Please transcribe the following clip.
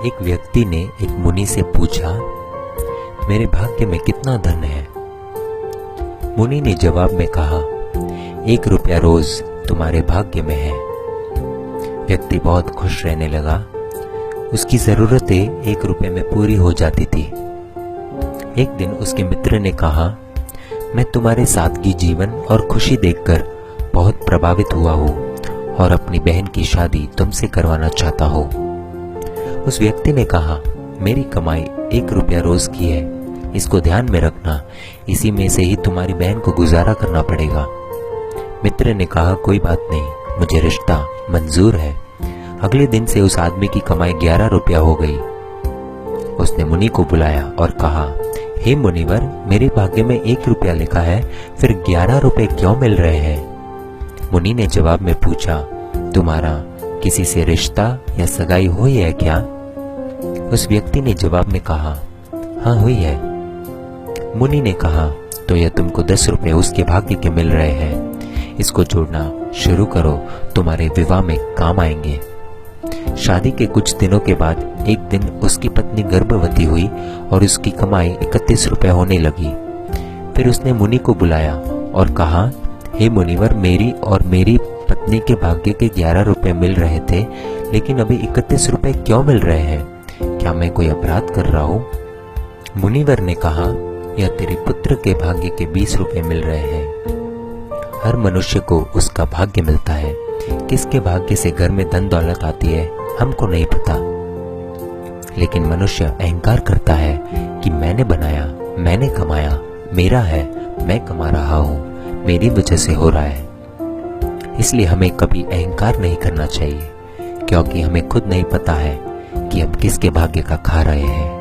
एक व्यक्ति ने एक मुनि से पूछा, मेरे भाग्य में कितना धन है? मुनि ने जवाब में कहा, 1 रुपया रोज तुम्हारे भाग्य में है। व्यक्ति बहुत खुश रहने लगा। उसकी जरूरतें 1 रुपये में पूरी हो जाती थी। एक दिन उसके मित्र ने कहा, मैं तुम्हारे सादगी जीवन और खुशी देखकर बहुत प्रभावित हुआ हूँ और अपनी बहन की शादी तुमसे करवाना चाहता हूँ। उस व्यक्ति ने कहा, मेरी कमाई 1 रुपया रोज की है, इसको ध्यान में रखना, इसी में से ही तुम्हारी बहन को गुजारा करना पड़ेगा। मित्र ने कहा, कोई बात नहीं, मुझे रिश्ता मंजूर है। अगले दिन से उस आदमी की कमाई 11 रुपया हो गई। उसने मुनि को बुलाया और कहा, हे मुनिवर, मेरे भाग्य में 1 रुपया लिखा है, फिर 11 रुपए क्यों मिल रहे हैं? मुनि ने जवाब में पूछा, तुम्हारा किसी से रिश्ता या सगाई हुई है क्या? उस व्यक्ति ने जवाब में कहा, हाँ हुई है। मुनि ने कहा, तो यह तुमको 10 रुपए उसके भाग्य के मिल रहे हैं, इसको जोड़ना शुरू करो, तुम्हारे विवाह में काम आएंगे। शादी के कुछ दिनों के बाद एक दिन उसकी पत्नी गर्भवती हुई और उसकी कमाई 31 रुपए होने लगी। फिर उसने मुनि को बुलाया और कहा, हे मुनिवर, मेरी और मेरी पत्नी के भाग्य के 11 रुपए मिल रहे थे, लेकिन अभी 31 रुपए क्यों मिल रहे हैं? क्या मैं कोई अपराध कर रहा हूँ? मुनिवर ने कहा, यह तेरे पुत्र के भाग्य के 20 रुपए मिल रहे हैं। हर मनुष्य को उसका भाग्य मिलता है। किसके भाग्य से घर में धन दौलत आती है हमको नहीं पता, लेकिन मनुष्य अहंकार करता है कि मैंने बनाया, मैंने कमाया, मेरा है, मैं कमा रहा हूँ, मेरी वजह से हो रहा है। इसलिए हमें कभी अहंकार नहीं करना चाहिए, क्योंकि हमें खुद नहीं पता है कि हम किसके भाग्य का खा रहे हैं।